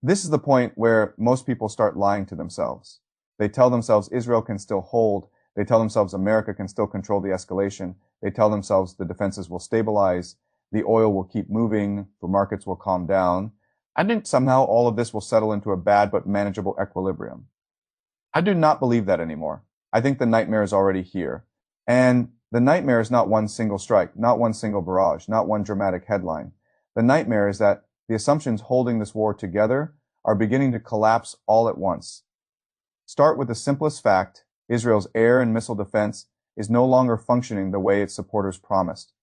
This is the point where most people start lying to themselves. They tell themselves Israel can still hold. They tell themselves America can still control the escalation. They tell themselves the defenses will stabilize. The oil will keep moving. The markets will calm down. And then somehow all of this will settle into a bad but manageable equilibrium. I do not believe that anymore. I think the nightmare is already here. And the nightmare is not one single strike, not one single barrage, not one dramatic headline. The nightmare is that the assumptions holding this war together are beginning to collapse all at once. Start with the simplest fact: Israel's air and missile defense is no longer functioning the way its supporters promised.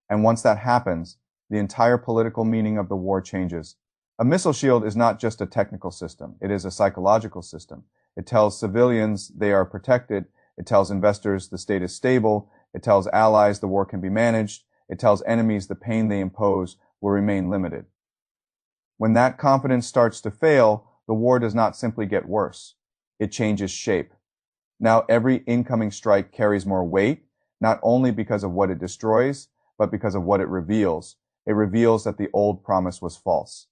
And once that happens, the entire political meaning of the war changes. A missile shield is not just a technical system. It is a psychological system. It tells civilians they are protected. It tells investors the state is stable. It tells allies the war can be managed. It tells enemies the pain they impose will remain limited. When that confidence starts to fail, the war does not simply get worse. It changes shape. Now every incoming strike carries more weight, not only because of what it destroys, but because of what it reveals. It reveals that the old promise was false.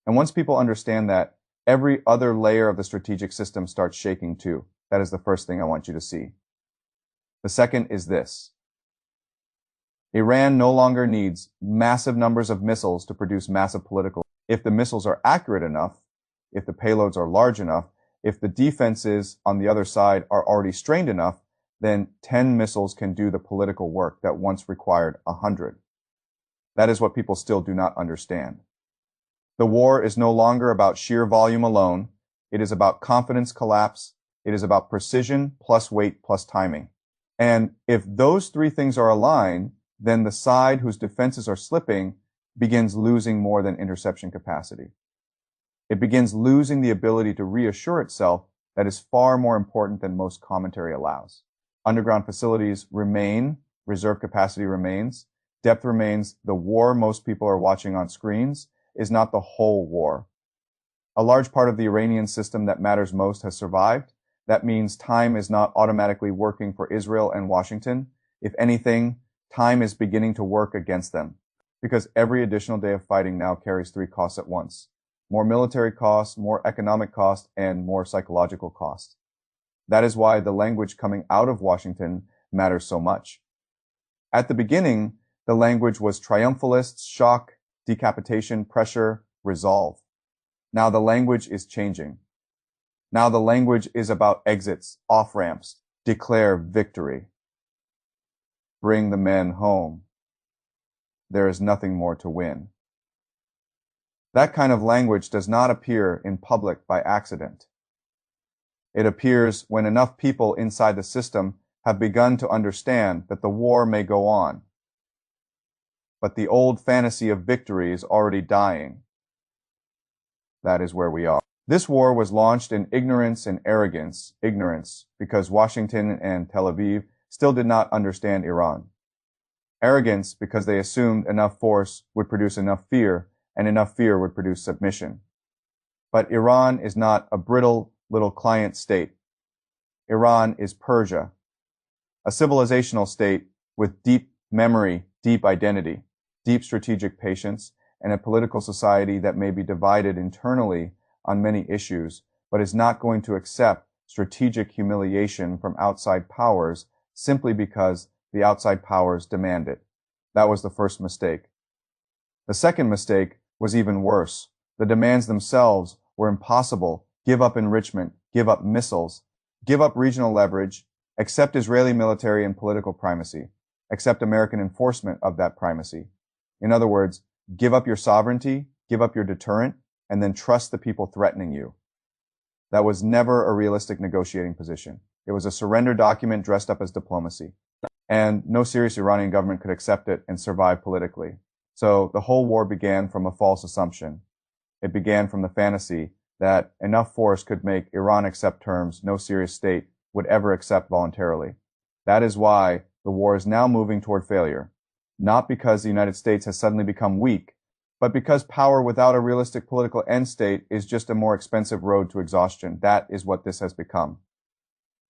And once people understand that, every other layer of the strategic system starts shaking too. That is the first thing I want you to see. The second is this. Iran no longer needs massive numbers of missiles to produce massive political. If the missiles are accurate enough, if the payloads are large enough, if the defenses on the other side are already strained enough, then 10 missiles can do the political work that once required 100. That is what people still do not understand. The war is no longer about sheer volume alone. It is about confidence collapse. It is about precision plus weight plus timing. And if those three things are aligned, then the side whose defenses are slipping begins losing more than interception capacity. It begins losing the ability to reassure itself that is far more important than most commentary allows. Underground facilities remain, reserve capacity remains, depth remains. The war most people are watching on screens is not the whole war. A large part of the Iranian system that matters most has survived. That means time is not automatically working for Israel and Washington. If anything, time is beginning to work against them, because every additional day of fighting now carries three costs at once: more military costs, more economic costs, and more psychological costs. That is why the language coming out of Washington matters so much. At the beginning, the language was triumphalist, shock, decapitation, pressure, resolve. Now the language is changing. Now the language is about exits, off-ramps, declare victory. Bring the men home. There is nothing more to win. That kind of language does not appear in public by accident. It appears when enough people inside the system have begun to understand that the war may go on. But the old fantasy of victory is already dying. That is where we are. This war was launched in ignorance and arrogance. Ignorance, because Washington and Tel Aviv still did not understand Iran. Arrogance, because they assumed enough force would produce enough fear, and enough fear would produce submission. But Iran is not a brittle little client state. Iran is Persia, a civilizational state with deep memory, deep identity, deep strategic patience, and a political society that may be divided internally on many issues, but is not going to accept strategic humiliation from outside powers simply because the outside powers demand it. That was the first mistake. The second mistake was even worse. The demands themselves were impossible. Give up enrichment, give up missiles, give up regional leverage, accept Israeli military and political primacy, accept American enforcement of that primacy. In other words, give up your sovereignty, give up your deterrent, and then trust the people threatening you. That was never a realistic negotiating position. It was a surrender document dressed up as diplomacy. And no serious Iranian government could accept it and survive politically. So the whole war began from a false assumption. It began from the fantasy that enough force could make Iran accept terms no serious state would ever accept voluntarily. That is why the war is now moving toward failure. Not because the United States has suddenly become weak, but because power without a realistic political end state is just a more expensive road to exhaustion. That is what this has become.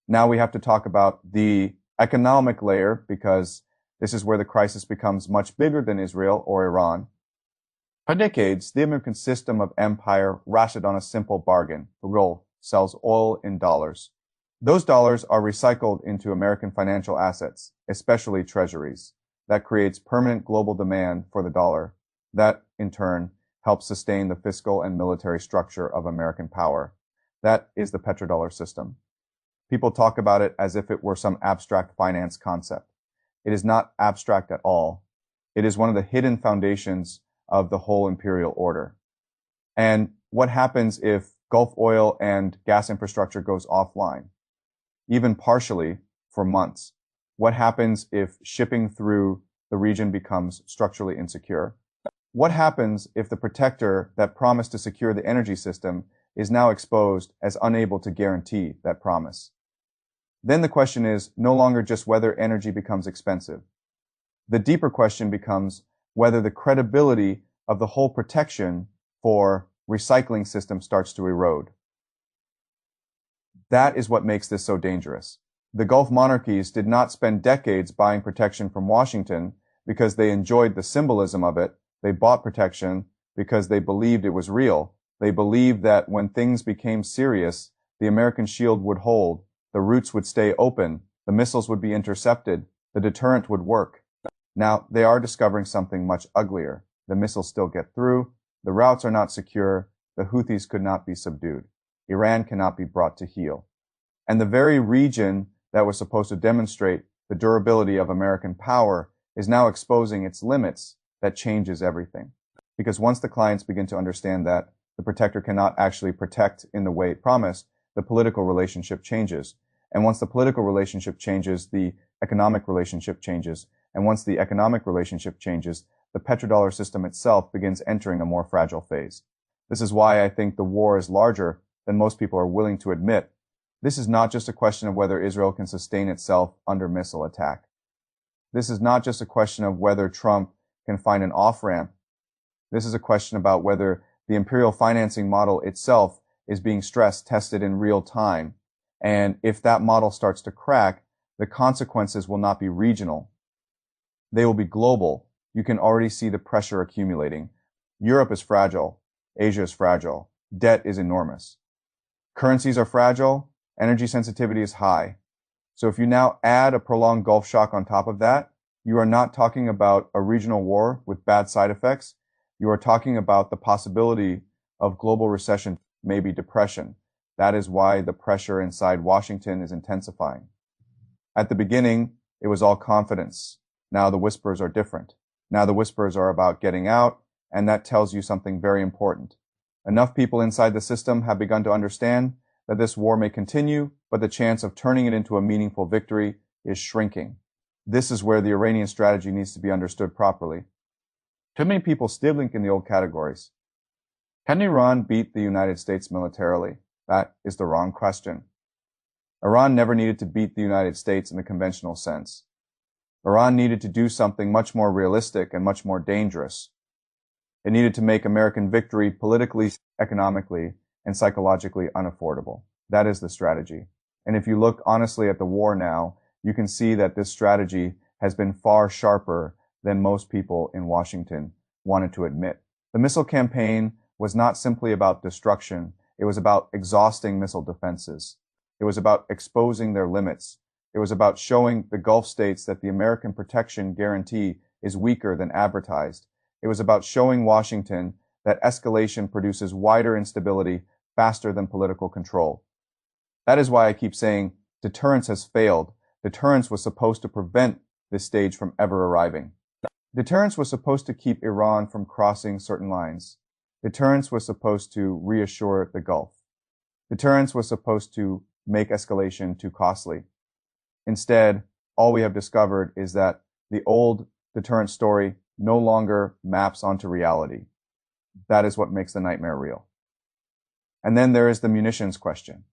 Now we have to talk about the economic layer, because this is where the crisis becomes much bigger than Israel or Iran. For decades, the American system of empire rested on a simple bargain. The world sells oil in dollars. Those dollars are recycled into American financial assets, especially treasuries. That creates permanent global demand for the dollar. That, in turn, helps sustain the fiscal and military structure of American power. That is the petrodollar system. People talk about it as if it were some abstract finance concept. It is not abstract at all. It is one of the hidden foundations of the whole imperial order. And what happens if Gulf oil and gas infrastructure goes offline, even partially, for months? What happens if shipping through the region becomes structurally insecure? What happens if the protector that promised to secure the energy system is now exposed as unable to guarantee that promise? Then the question is no longer just whether energy becomes expensive. The deeper question becomes whether the credibility of the whole protection for recycling system starts to erode. That is what makes this so dangerous. The Gulf monarchies did not spend decades buying protection from Washington because they enjoyed the symbolism of it. They bought protection because they believed it was real. They believed that when things became serious, the American shield would hold, the routes would stay open, the missiles would be intercepted, the deterrent would work. Now, they are discovering something much uglier. The missiles still get through, the routes are not secure, the Houthis could not be subdued. Iran cannot be brought to heel. And the very region that was supposed to demonstrate the durability of American power is now exposing its limits. That changes everything. Because once the clients begin to understand that the protector cannot actually protect in the way it promised, the political relationship changes. And once the political relationship changes, the economic relationship changes. And once the economic relationship changes, the petrodollar system itself begins entering a more fragile phase. This is why I think the war is larger than most people are willing to admit. This is not just a question of whether Israel can sustain itself under missile attack. This is not just a question of whether Trump can find an off-ramp. This is a question about whether the imperial financing model itself is being stress tested in real time. And if that model starts to crack, the consequences will not be regional. They will be global. You can already see the pressure accumulating. Europe is fragile. Asia is fragile. Debt is enormous. Currencies are fragile. Energy sensitivity is high. So if you now add a prolonged Gulf shock on top of that, you are not talking about a regional war with bad side effects. You are talking about the possibility of global recession, maybe depression. That is why the pressure inside Washington is intensifying. At the beginning, it was all confidence. Now the whispers are different. Now the whispers are about getting out, and that tells you something very important. Enough people inside the system have begun to understand that this war may continue, but the chance of turning it into a meaningful victory is shrinking. This is where the Iranian strategy needs to be understood properly. Too many people still think in the old categories. Can Iran beat the United States militarily? That is the wrong question. Iran never needed to beat the United States in the conventional sense. Iran needed to do something much more realistic and much more dangerous. It needed to make American victory politically, economically, and psychologically unaffordable. That is the strategy. And if you look honestly at the war now, you can see that this strategy has been far sharper than most people in Washington wanted to admit. The missile campaign was not simply about destruction. It was about exhausting missile defenses. It was about exposing their limits. It was about showing the Gulf states that the American protection guarantee is weaker than advertised. It was about showing Washington that escalation produces wider instability faster than political control. That is why I keep saying deterrence has failed. Deterrence was supposed to prevent this stage from ever arriving. Deterrence was supposed to keep Iran from crossing certain lines. Deterrence was supposed to reassure the Gulf. Deterrence was supposed to make escalation too costly. Instead, all we have discovered is that the old deterrence story no longer maps onto reality. That is what makes the nightmare real. And then there is the munitions question.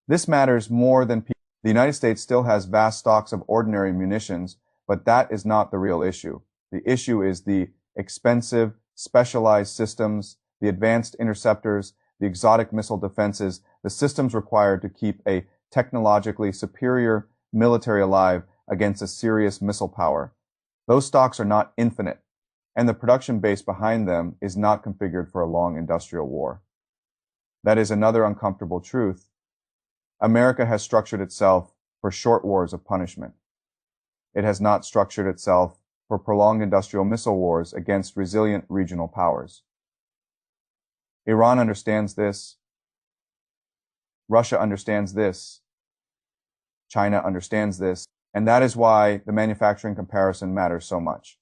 This matters more than people. The United States still has vast stocks of ordinary munitions, but that is not the real issue. The issue is the expensive, specialized systems, the advanced interceptors, the exotic missile defenses, the systems required to keep a technologically superior military alive against a serious missile power. Those stocks are not infinite, and the production base behind them is not configured for a long industrial war. That is another uncomfortable truth. America has structured itself for short wars of punishment. It has not structured itself for prolonged industrial missile wars against resilient regional powers. Iran understands this. Russia understands this. China understands this. And that is why the manufacturing comparison matters so much.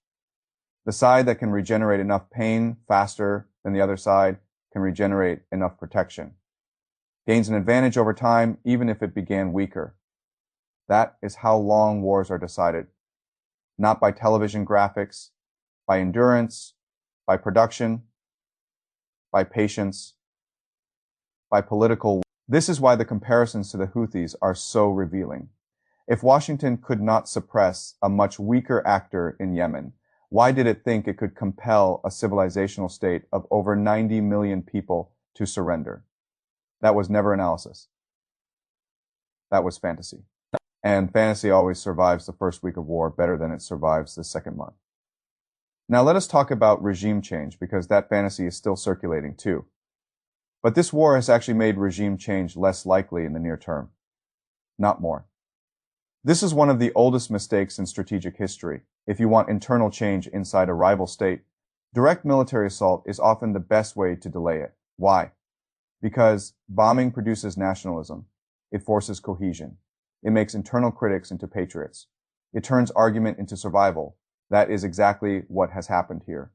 The side that can regenerate enough pain faster than the other side can regenerate enough protection. Gains an advantage over time, even if it began weaker. That is how long wars are decided. Not by television graphics, by endurance, by production, by patience, by political. This is why the comparisons to the Houthis are so revealing. If Washington could not suppress a much weaker actor in Yemen, why did it think it could compel a civilizational state of over 90 million people to surrender? That was never analysis. That was fantasy. And fantasy always survives the first week of war better than it survives the second month. Now let us talk about regime change, because that fantasy is still circulating too. But this war has actually made regime change less likely in the near term, not more. This is one of the oldest mistakes in strategic history. If you want internal change inside a rival state, direct military assault is often the best way to delay it. Why? Because bombing produces nationalism. It forces cohesion. It makes internal critics into patriots. It turns argument into survival. That is exactly what has happened here.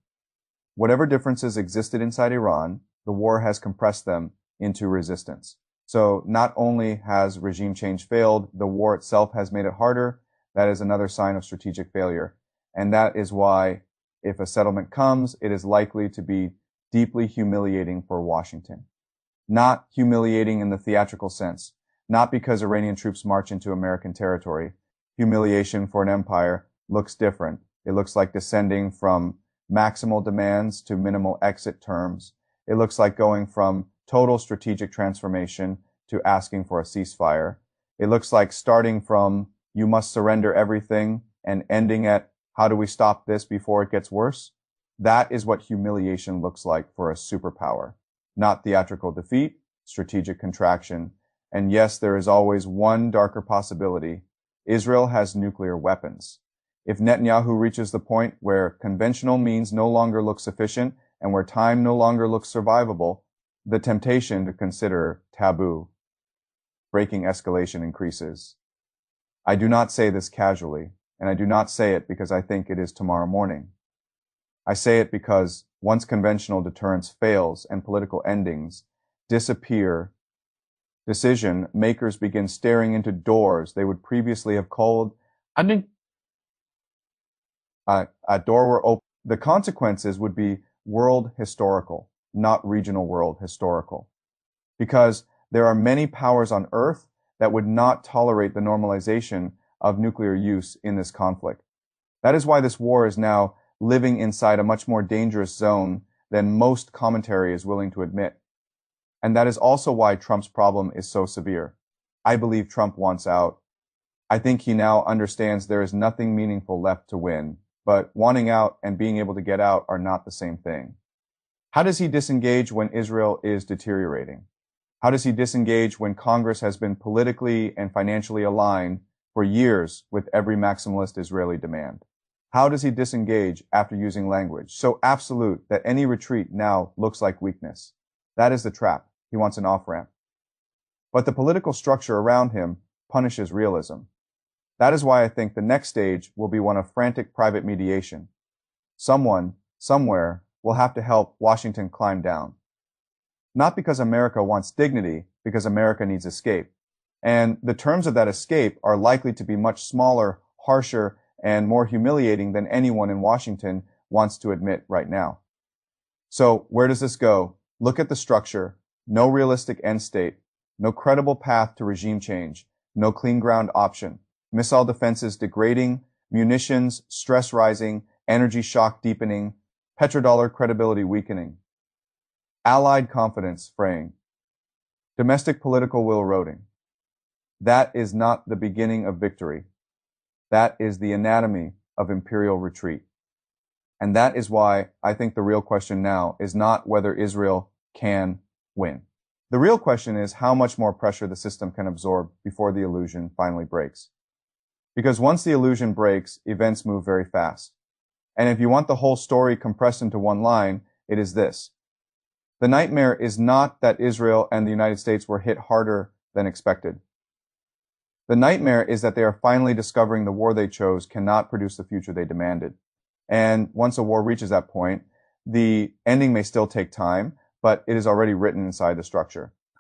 Whatever differences existed inside Iran, the war has compressed them into resistance. So not only has regime change failed, the war itself has made it harder. That is another sign of strategic failure. And that is why, if a settlement comes, it is likely to be deeply humiliating for Washington. Not humiliating in the theatrical sense, not because Iranian troops march into American territory. Humiliation for an empire looks different. It looks like descending from maximal demands to minimal exit terms. It looks like going from total strategic transformation to asking for a ceasefire. It looks like starting from you must surrender everything and ending at how do we stop this before it gets worse? That is what humiliation looks like for a superpower. Not theatrical defeat, strategic contraction. And yes, there is always one darker possibility. Israel has nuclear weapons. If Netanyahu reaches the point where conventional means no longer look sufficient and where time no longer looks survivable, the temptation to consider taboo, breaking escalation increases. I do not say this casually, and I do not say it because I think it is tomorrow morning. I say it because once conventional deterrence fails and political endings disappear, decision makers begin staring into doors they would previously have called a door were open. The consequences would be world historical, not regional world historical. Because there are many powers on Earth that would not tolerate the normalization of nuclear use in this conflict. That is why this war is now living inside a much more dangerous zone than most commentary is willing to admit. And that is also why Trump's problem is so severe. I believe Trump wants out. I think he now understands there is nothing meaningful left to win, but wanting out and being able to get out are not the same thing. How does he disengage when Israel is deteriorating? How does he disengage when Congress has been politically and financially aligned for years with every maximalist Israeli demand? How does he disengage after using language so absolute that any retreat now looks like weakness? That is the trap. He wants an off-ramp. But the political structure around him punishes realism. That is why I think the next stage will be one of frantic private mediation. Someone, somewhere, will have to help Washington climb down. Not because America wants dignity, because America needs escape. And the terms of that escape are likely to be much smaller, harsher, and more humiliating than anyone in Washington wants to admit right now. So where does this go? Look at the structure. No realistic end state. No credible path to regime change. No clean ground option. Missile defenses degrading. Munitions, stress rising. Energy shock deepening. Petrodollar credibility weakening. Allied confidence fraying. Domestic political will eroding. That is not the beginning of victory. That is the anatomy of imperial retreat. And that is why I think the real question now is not whether Israel can win. The real question is how much more pressure the system can absorb before the illusion finally breaks. Because once the illusion breaks, events move very fast. And if you want the whole story compressed into one line, it is this. The nightmare is not that Israel and the United States were hit harder than expected. The nightmare is that they are finally discovering the war they chose cannot produce the future they demanded. And once a war reaches that point, the ending may still take time, but it is already written inside the structure.